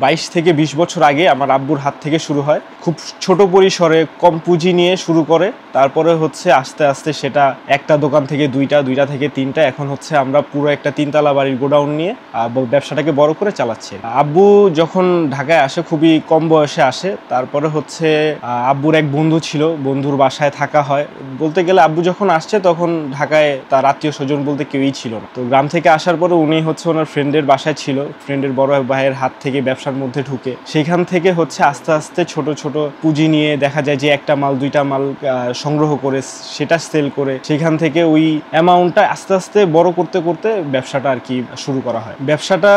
22 থেকে 20 বছর আগে আমার আব্বুর হাত থেকে শুরু হয়। খুব ছোট পরিসরে কম পুঁজি নিয়ে শুরু করে, তারপরে হচ্ছে আস্তে আস্তে সেটা একটা দোকান থেকে দুইটা থেকে তিনটা, এখন হচ্ছে আমরা পুরো একটা 3তলা বাড়ির গোডাউন নিয়ে ব্যবসাটাকে বড় করে চালাচ্ছি। আব্বু যখন ঢাকায় আসে খুবই কম বয়সে আসে, তারপরে হচ্ছে আব্বুর এক বন্ধু ছিল, বন্ধুর বাসায় থাকা হয়। বলতে গেলে আব্বু যখন আসছে তখন ঢাকায় তার আত্মীয় স্বজন বলতে কেউই ছিল না। তো গ্রাম থেকে আসার পরে উনি হচ্ছে ওনার ফ্রেন্ডের বাসায় ছিল, ফ্রেন্ডের বড় ভাইয়ের হাত থেকে ব্যবসার মধ্যে ঢুকে সেইখান থেকে হচ্ছে আস্তে আস্তে ছোট ছোট পুঁজি নিয়ে দেখা যায় যে একটা মাল দুইটা মাল সংগ্রহ করে সেটা সেল করে সেখান থেকে ওই অ্যামাউন্টটা আস্তে আস্তে বড় করতে করতে ব্যবসাটা আর কি শুরু করা হয়। ব্যবসাটা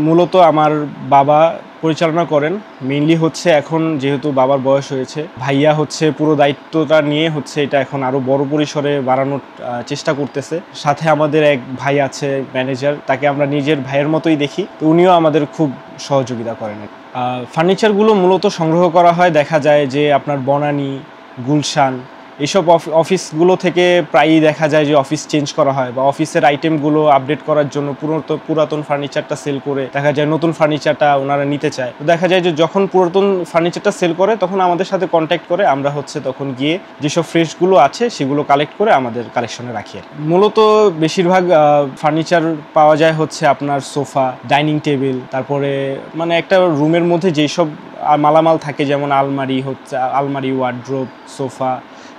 মূলত আমার বাবা পরিচালনা করেন। মেইনলি হচ্ছে এখন যেহেতু বাবার বয়স হয়েছে, ভাইয়া হচ্ছে পুরো দায়িত্বটা নিয়ে হচ্ছে এটা এখন আরো বড় পরিসরে বাড়ানোর চেষ্টা করতেছে। সাথে আমাদের এক ভাই আছে ম্যানেজার, তাকে আমরা নিজের ভাইয়ের মতোই দেখি, তো উনিও আমাদের খুব সহযোগিতা করেন। ফার্নিচারগুলো মূলত সংগ্রহ করা হয় দেখা যায় যে আপনার বনানী, গুলশান এইসব অফিসগুলো থেকে প্রায়ই দেখা যায় যে অফিস চেঞ্জ করা হয় বা অফিসের আইটেমগুলো আপডেট করার জন্য পুরাতন ফার্নিচারটা সেল করে দেখা যায় নতুন ফার্নিচারটা ওনারা নিতে চায়। তো দেখা যায় যে যখন পুরাতন ফার্নিচারটা সেল করে তখন আমাদের সাথে কন্ট্যাক্ট করে, আমরা হচ্ছে তখন গিয়ে যেসব ফ্রেশগুলো আছে সেগুলো কালেক্ট করে আমাদের কালেকশনে রাখি। মূলত বেশিরভাগ ফার্নিচার পাওয়া যায় হচ্ছে আপনার সোফা, ডাইনিং টেবিল, তারপরে মানে একটা রুমের মধ্যে যেসব মালামাল থাকে যেমন আলমারি, ওয়ার্ড্রোব, সোফা,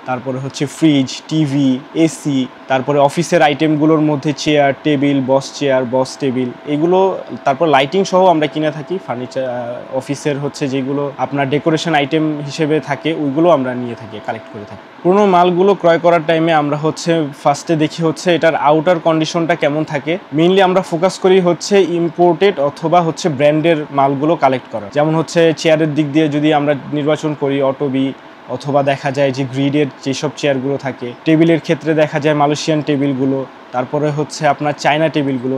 তারপরে হচ্ছে ফ্রিজ, টিভি, এসি, তারপরে অফিসের আইটেমগুলোর মধ্যে চেয়ার, টেবিল, বস টেবিল এগুলো, তারপর লাইটিং সহ আমরা কিনে থাকি। ফার্নিচার অফিসের হচ্ছে যেগুলো আপনার ডেকোরেশন আইটেম হিসেবে থাকে ওইগুলো আমরা নিয়ে থাকি, কালেক্ট করে থাকি। পুরোনো মালগুলো ক্রয় করার টাইমে আমরা হচ্ছে ফার্স্টে দেখি হচ্ছে এটার আউটার কন্ডিশনটা কেমন থাকে। মেইনলি আমরা ফোকাস করি হচ্ছে ইম্পোর্টেড অথবা হচ্ছে ব্র্যান্ডের মালগুলো কালেক্ট করা। যেমন হচ্ছে চেয়ারের দিক দিয়ে যদি আমরা নির্বাচন করি অটোবি, অথবা দেখা যায় যে গ্রিডের যেসব চেয়ারগুলো থাকে। টেবিলের ক্ষেত্রে দেখা যায় মালয়েশিয়ান টেবিলগুলো, তারপরে হচ্ছে আপনার চায়না টেবিলগুলো।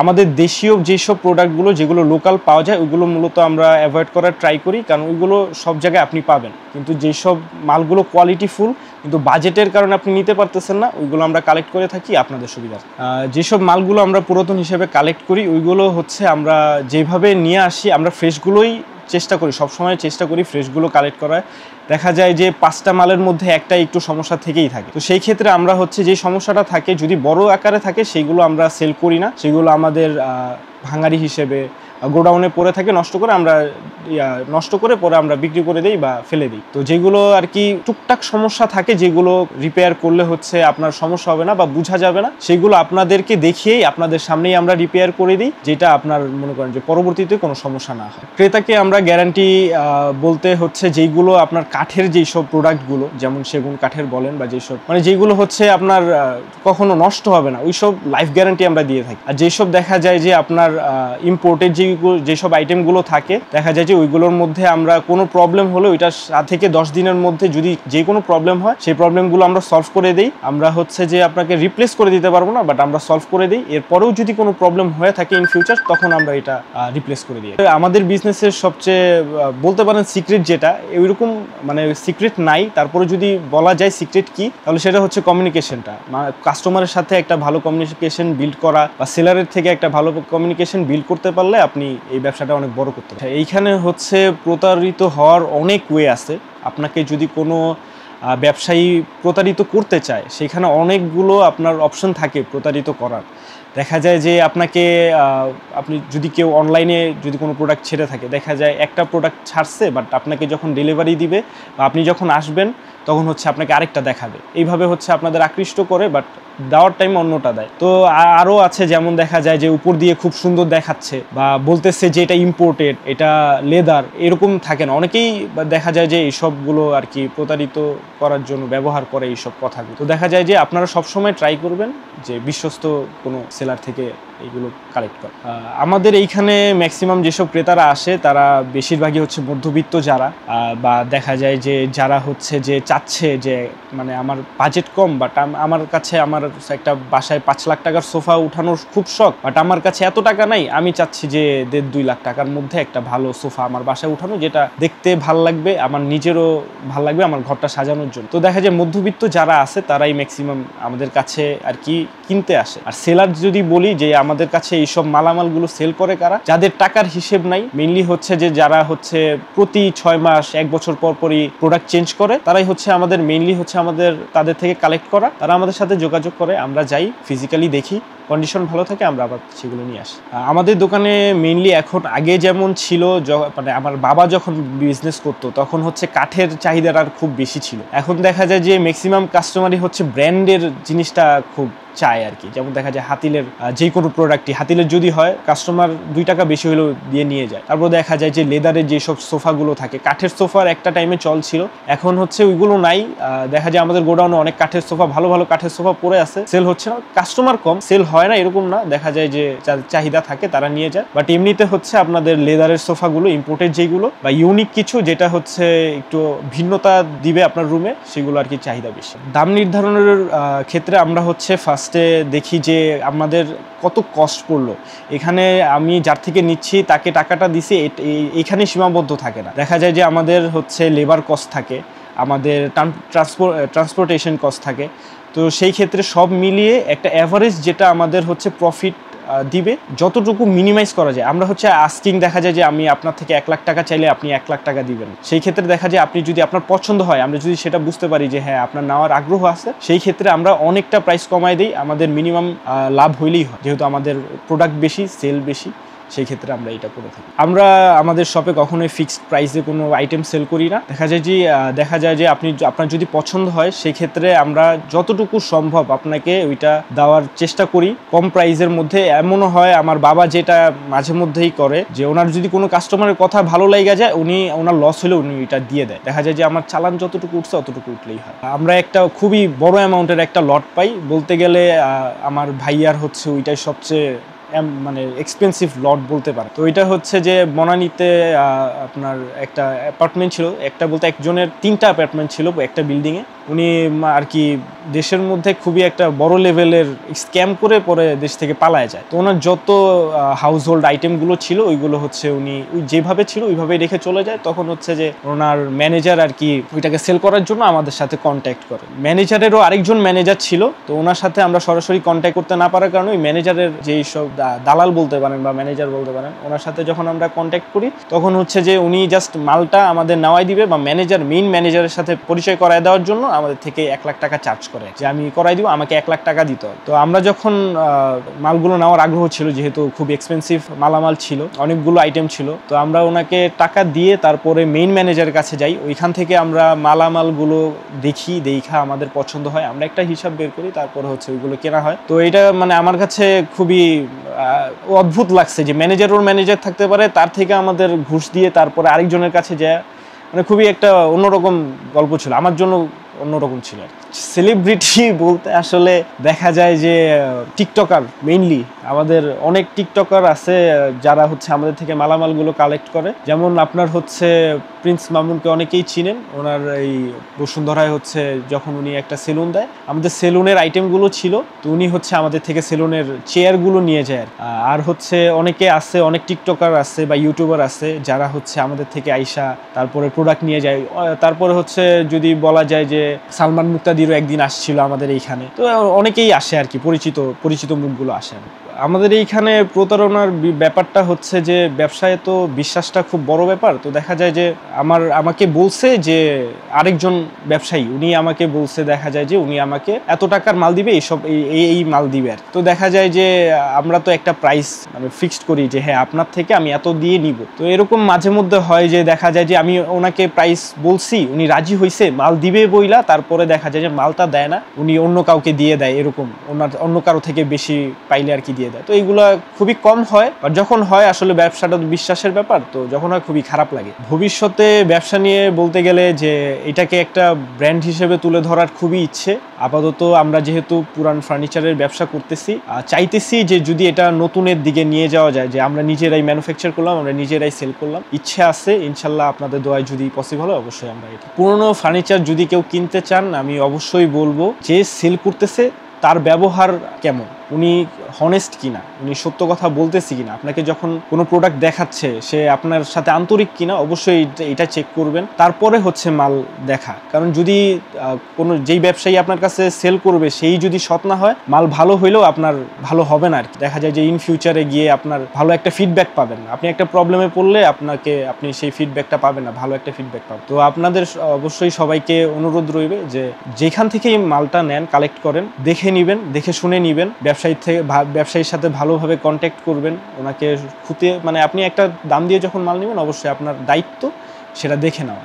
আমাদের দেশীয় যেসব প্রোডাক্টগুলো যেগুলো লোকাল পাওয়া যায় ওইগুলো মূলত আমরা অ্যাভয়েড করার ট্রাই করি, কারণ ওইগুলো সব জায়গায় আপনি পাবেন, কিন্তু যেসব মালগুলো কোয়ালিটিফুল কিন্তু বাজেটের কারণে আপনি নিতে পারতেছেন না ওইগুলো আমরা কালেক্ট করে থাকি আপনাদের সুবিধা। যেসব মালগুলো আমরা পুরাতন হিসেবে কালেক্ট করি ওইগুলো হচ্ছে আমরা যেভাবে নিয়ে আসি, আমরা ফ্রেশগুলোই সবসময় চেষ্টা করি ফ্রেশগুলো কালেক্ট করার। দেখা যায় যে 5টা মালের মধ্যে একটা একটু সমস্যা থেকেই থাকে, তো সেই ক্ষেত্রে আমরা হচ্ছে যে সমস্যাটা থাকে যদি বড় আকারে থাকে সেইগুলো আমরা সেল করি না, সেগুলো আমাদের ভাঙারি হিসেবে গোডাউনে পড়ে থাকে, নষ্ট করে পরে আমরা বিক্রি করে দিই বা ফেলে দিই। তো যেগুলো আর কি টুকটাক সমস্যা থাকে যেগুলো রিপেয়ার করলে হচ্ছে আপনার সমস্যা হবে না বা বোঝা যাবে না, সেগুলো আপনাদেরকে দেখিয়েই আপনাদের সামনেই আমরা রিপেয়ার করে দিই, যেটা আপনার মনে করেন যে পরবর্তীতে কোনো সমস্যা না হয়। ক্রেতাকে আমরা গ্যারান্টি বলতে হচ্ছে যেইগুলো আপনার কাঠের যেসব প্রোডাক্টগুলো, যেমন সেগুন কাঠের বলেন বা যেসব মানে যেগুলো হচ্ছে আপনার কখনো নষ্ট হবে না ওইসব লাইফ গ্যারান্টি আমরা দিয়ে থাকি। আর যেসব দেখা যায় যে আপনার ইম্পোর্টেড যেসব আইটেমগুলো থাকে দেখা যায় যে ওইগুলোর মধ্যে আমরা কোনো প্রবলেম হলে ওইটা 7 থেকে 10 দিনের মধ্যে যদি যে কোনো প্রবলেম হয় সেই প্রবলেমগুলো আমরা সলভ করে দিই। আমরা হচ্ছে যে আপনাকে রিপ্লেস করে দিতে পারবো না, বাট আমরা সলভ করে দিই। এরপরেও যদি কোনো প্রবলেম হয়ে থাকে ইন ফিউচার তখন আমরা এটা রিপ্লেস করে দিই। আমাদের বিজনেসের সবচেয়ে বলতে পারেন সিক্রেট যেটা, ওইরকম মানে সিক্রেট নাই, তারপরে যদি বলা যায় সিক্রেট কি তাহলে সেটা হচ্ছে কমিউনিকেশনটা। কাস্টমারের সাথে একটা ভালো কমিউনিকেশন বিল্ড করা বা সেলারের থেকে একটা ভালো কমিউনিকেশন বিল্ড করতে পারলে আপনি এই ব্যবসাটা অনেক বড় করতে পারেন। এইখানে হচ্ছে প্রতারিত হওয়ার অনেক ওয়ে আছে। আপনাকে যদি কোনো ব্যবসায়ী প্রতারিত করতে চায় সেখানে অনেকগুলো আপনার অপশন থাকে প্রতারিত করার। দেখা যায় যে আপনি যদি কেউ অনলাইনে যদি কোনো প্রোডাক্ট ছেড়ে থাকে, দেখা যায় একটা প্রোডাক্ট ছাড়ছে বাট আপনাকে যখন ডেলিভারি দিবে বা আপনি যখন আসবেন তখন হচ্ছে আপনাকে আরেকটা দেখাবে, এইভাবে হচ্ছে আপনাদের আকৃষ্ট করে বাট দেওয়ার টাইম অন্যটা দেয়। তো আরও আছে যেমন দেখা যায় যে উপর দিয়ে খুব সুন্দর দেখাচ্ছে বা বলতেছে যে এটা ইম্পোর্টেড, এটা লেদার, এরকম থাকে না। অনেকেই দেখা যায় যে এইসবগুলো আর কি প্রতারিত করার জন্য ব্যবহার করে এইসব কথাগুলো। তো দেখা যায় যে আপনারা সবসময় ট্রাই করবেন যে বিশ্বস্ত কোনো সেলার থেকে এইগুলো কালেক্ট করা। আমাদের এইখানে ম্যাক্সিমাম যেসব ক্রেতারা আসে তারা বেশিরভাগই হচ্ছে মধ্যবিত্ত যারা, বা দেখা যায় যে যারা হচ্ছে যে চাচ্ছে যে মানে আমার বাজেট কম বাট আমার কাছে আমার একটা বাসায় 5 লাখ টাকার সোফা উঠানোর খুব শখ, বাট আমার কাছে এত টাকা নাই, আমি চাচ্ছি যে 1.5-2 লাখ টাকার মধ্যে একটা ভালো সোফা আমার বাসায় উঠানো, যেটা দেখতে ভাল লাগবে, আমার নিজেরও ভাল লাগবে আমার ঘরটা সাজানোর জন্য। তো দেখা যায় মধ্যবিত্ত যারা আছে তারাই ম্যাক্সিমাম আমাদের কাছে আর কি কিনতে আসে। আর সেলার যদি বলি যে আমাদের কাছে এইসব মালামালগুলো সেল করে কারা, যাদের টাকার হিসেব নাই, মেইনলি হচ্ছে যে যারা হচ্ছে প্রতি 6 মাস 1 বছর পর পরই প্রোডাক্ট চেঞ্জ করে, তারাই হচ্ছে আমাদের মেইনলি হচ্ছে আমাদের তাদের থেকে কালেক্ট করা। তারা আমাদের সাথে যোগাযোগ করে, আমরা যাই ফিজিক্যালি দেখি, কন্ডিশন ভালো থাকে আমরা আবার সেগুলো নিয়ে আসি। আমাদের দোকানে মেইনলি এখন আগে যেমন ছিল, মানে আমার বাবা যখন বিজনেস করতো তখন হচ্ছে কাঠের চাহিদাটা খুব বেশি ছিল। এখন দেখা যায় যে ম্যাক্সিমাম কাস্টমারই হচ্ছে ব্র্যান্ডের জিনিসটা খুব চায় আর কি। যেমন দেখা যায় হাতিলের যে কোনো প্রোডাক্টই, হাতিলের যদি হয় কাস্টমার 2 টাকা বেশি হলেও দিয়ে নিয়ে যায়। তারপর দেখা যায় যে লেদারের যেসব সোফাগুলো থাকে, কাঠের সোফার একটা টাইমে চল ছিল, এখন হচ্ছে ওইগুলো নাই। দেখা যায় আমাদের গোডাউনে অনেক কাঠের সোফা, ভালো ভালো কাঠের সোফা পড়ে আছে, সেল হচ্ছে না। কাস্টমার কম, সেল হয় না এরকম না, দেখা যায় যে চাহিদা থাকে তারা নিয়ে যায়। বাট এমনিতে হচ্ছে আপনাদের লেদারের সোফাগুলো ইম্পোর্টেড যেগুলো বা ইউনিক কিছু যেটা হচ্ছে একটু ভিন্নতা দিবে আপনার রুমে, সেগুলো আর কি চাহিদা বেশি। দাম নির্ধারণের ক্ষেত্রে আমরা হচ্ছে ফার্স্টে দেখি যে আমাদের কত কস্ট পড়লো। এখানে আমি যার থেকে নিচ্ছি তাকে টাকাটা দিছি, এখানে সীমাবদ্ধ থাকে না। দেখা যায় যে আমাদের হচ্ছে লেবার কস্ট থাকে, আমাদের ট্রান্সপোর্টেশন কস্ট থাকে। তো সেই ক্ষেত্রে সব মিলিয়ে একটা অ্যাভারেজ যেটা আমাদের হচ্ছে প্রফিট দিবে, যতটুকু মিনিমাইজ করা যায়। আমরা হচ্ছে আস্কিং, দেখা যায় যে আমি আপনার থেকে 1 লাখ টাকা চাইলে আপনি 1 লাখ টাকা দিবেন। সেই ক্ষেত্রে দেখা যায় আপনি যদি আপনার পছন্দ হয়, আমরা যদি সেটা বুঝতে পারি যে হ্যাঁ আপনার নেওয়ার আগ্রহ আছে, সেই ক্ষেত্রে আমরা অনেকটা প্রাইস কমাই দিই। আমাদের মিনিমাম লাভ হইলেই হয়, যেহেতু আমাদের প্রোডাক্ট বেশি, সেল বেশি, সেই ক্ষেত্রে আমরা এটা করে থাকি। আমরা আমাদের শপে কখনোই ফিক্সড প্রাইসে কোনো আইটেম সেল করি না। দেখা যায় যে আপনার যদি পছন্দ হয়, সেই ক্ষেত্রে আমরা যতটুকু সম্ভব আপনাকে ওইটা দেওয়ার চেষ্টা করি কম প্রাইসের মধ্যে। এমনও হয় আমার বাবা যেটা মাঝে মধ্যেই করে, যে ওনার যদি কোনো কাস্টমারের কথা ভালো লেগে যায়, ওনার লস হলে উনি এটা দিয়ে দেয়। দেখা যায় যে আমার চালান যতটুকু উঠছে অতটুকু উঠলেই হয়। আমরা একটা খুবই বড় অ্যামাউন্টের একটা লট পাই, বলতে গেলে আমার ভাইয়ার হচ্ছে ওইটাই সবচেয়ে মানে এক্সপেন্সিভ লট বলতে পারে। তো এটা হচ্ছে যে বনানীতে আপনার একটা অ্যাপার্টমেন্ট ছিল, একটা বলতে একজনের 3টা অ্যাপার্টমেন্ট ছিল একটা বিল্ডিংয়ে। উনি আর কি দেশের মধ্যে খুবই একটা বড় লেভেলের স্ক্যাম করে পরে দেশ থেকে পালায় যায়। তো ওনার যত হাউস হোল্ড আইটেমগুলো ছিল ওইগুলো হচ্ছে উনি যেভাবে ছিল ওইভাবেই রেখে চলে যায়। তখন হচ্ছে যে ওনার ম্যানেজার আর কি ওইটাকে সেল করার জন্য আমাদের সাথে কন্ট্যাক্ট করে। ম্যানেজারেরও আরেকজন ম্যানেজার ছিল, তো ওনার সাথে আমরা সরাসরি কন্ট্যাক্ট করতে না পারার কারণে ওই ম্যানেজারের যেই সব দালাল বলতে পারেন বা ম্যানেজার বলতে পারেন, ওনার সাথে যখন আমরা কন্ট্যাক্ট করি তখন হচ্ছে যে উনি জাস্ট মালটা আমাদের নেওয়াই দিবে, বা মেইন ম্যানেজারের সাথে পরিচয় করায় দেওয়ার জন্য আমাদের থেকে 1 লাখ টাকা চার্জ করে, যে আমি করাই দিব, আমাকে 1 লাখ টাকা দিতে হয়। তো আমরা যখন মালগুলো নেওয়ার আগ্রহ ছিল, যেহেতু খুব এক্সপেন্সিভ মালামাল ছিল, অনেকগুলো আইটেম ছিল, তো আমরা ওনাকে টাকা দিয়ে তারপরে মেইন ম্যানেজারের কাছে যাই। ওইখান থেকে আমরা মালামালগুলো দেখা আমাদের পছন্দ হয়, আমরা একটা হিসাব বের করি, তারপরে হচ্ছে ওইগুলো কেনা হয়। তো এটা মানে আমার কাছে খুবই অদ্ভুত লাগছে যে ওর ম্যানেজার থাকতে পারে, তার থেকে আমাদের ঘুষ দিয়ে তারপরে আরেকজনের কাছে যায়, মানে খুবই একটা অন্যরকম গল্প ছিল, আমার জন্য অন্যরকম ছিল। সেলিব্রিটি বলতে আসলে দেখা যায় যে টিকটকার, মেইনলি আমাদের অনেক টিকটকার আছে যারা হচ্ছে আমাদের থেকে মালামালগুলো কালেক্ট করে। যেমন আপনার হচ্ছে প্রিন্স মামুনকে অনেকেই চিনেন, ওনার এই বসুন্ধরায় হচ্ছে যখন উনি একটা সেলুন দেয়, আমাদের সেলুনের আইটেমগুলো ছিল, তো উনি হচ্ছে আমাদের থেকে সেলুনের চেয়ারগুলো নিয়ে যায়। আর হচ্ছে অনেকে আছে, অনেক টিকটকার আছে বা ইউটিউবার আছে যারা হচ্ছে আমাদের থেকে আইসা তারপরে প্রোডাক্ট নিয়ে যায়। তারপরে হচ্ছে যদি বলা যায় যে সালমান মুক্তাদিরও একদিন আসছিল আমাদের এইখানে, তো অনেকেই আসে আর কি, পরিচিত মুখগুলো আসেন। আমাদের এইখানে প্রতারণার ব্যাপারটা হচ্ছে যে ব্যবসায় তো বিশ্বাসটা খুব বড় ব্যাপার। তো দেখা যায় যে আমাকে বলছে যে আরেকজন ব্যবসায়ী, উনি আমাকে বলছে, দেখা যায় যে উনি আমাকে এত টাকার মাল দিবে, এই মাল দিবে আর। তো দেখা যায় যে আমরা তো একটা প্রাইস মানে ফিক্সড করি যে হ্যাঁ আপনার থেকে আমি এত দিয়ে নিব। তো এরকম মাঝে মধ্যে হয় যে দেখা যায় যে আমি ওনাকে প্রাইস বলছি, উনি রাজি হয়েছে, মাল দিবে বইলা, তারপরে দেখা যায় যে মালটা দেয় না, উনি অন্য কাউকে দিয়ে দেয়, এরকম অন্য কারো থেকে বেশি পাইলে আর কি দিয়ে দেয়। তো এইগুলা খুবই কম হয়, আর যখন হয় আসলে ব্যবসাটা বিশ্বাসের ব্যাপার, তো যখন হয় খুবই খারাপ লাগে। ভবিষ্যতে ব্যবসা নিয়ে বলতে গেলে যে এটাকে একটা ব্র্যান্ড হিসেবে তুলে ধরার খুবই ইচ্ছে। আপাতত আমরা যেহেতু পুরান ফার্নিচারের ব্যবসা করতেছি, চাইতেছি যে যদি এটা নতুনের দিকে নিয়ে যাওয়া যায়, যে আমরা নিজেরাই ম্যানুফ্যাকচার করলাম, আমরা নিজেরাই সেল করলাম, ইচ্ছে আছে ইনশাল্লাহ, আপনাদের দোয়ায় যদি পসিবল হয় অবশ্যই আমরা এটা। পুরনো ফার্নিচার যদি কেউ কিনতে চান, আমি অবশ্যই বলবো যে সেল করতেছে তার ব্যবহার কেমন, উনি হনেস্ট কিনা, উনি সত্য কথা বলতেছি কিনা, আপনাকে যখন কোনো প্রোডাক্ট দেখাচ্ছে সে আপনার সাথে আন্তরিক কিনা অবশ্যই এটা চেক করবেন। তারপরে হচ্ছে মাল দেখা, কারণ যদি কোনো যেই ব্যবসায়ী আপনার কাছে সেল করবে সেই যদি সৎ না হয়, মাল ভালো হইলেও আপনার ভালো হবে না আর কি। দেখা যায় যে ইন ফিউচারে গিয়ে আপনার ভালো একটা ফিডব্যাক পাবেন না, আপনি একটা প্রবলেমে পড়লে আপনি সেই ফিডব্যাকটা পাবেন না, ভালো একটা ফিডব্যাক পাবেন। তো আপনাদের অবশ্যই সবাইকে অনুরোধ রইবে যে যেখান থেকেই মালটা নেন কালেক্ট করেন, দেখে নেবেন, দেখে শুনে নেবেন, ব্যবসায়ীর সাথে ভালোভাবে কন্ট্যাক্ট করবেন, ওনাকে খুঁতে মানে আপনি একটা দাম দিয়ে যখন মাল নেবেন অবশ্যই আপনার দায়িত্ব সেটা দেখে নেওয়া।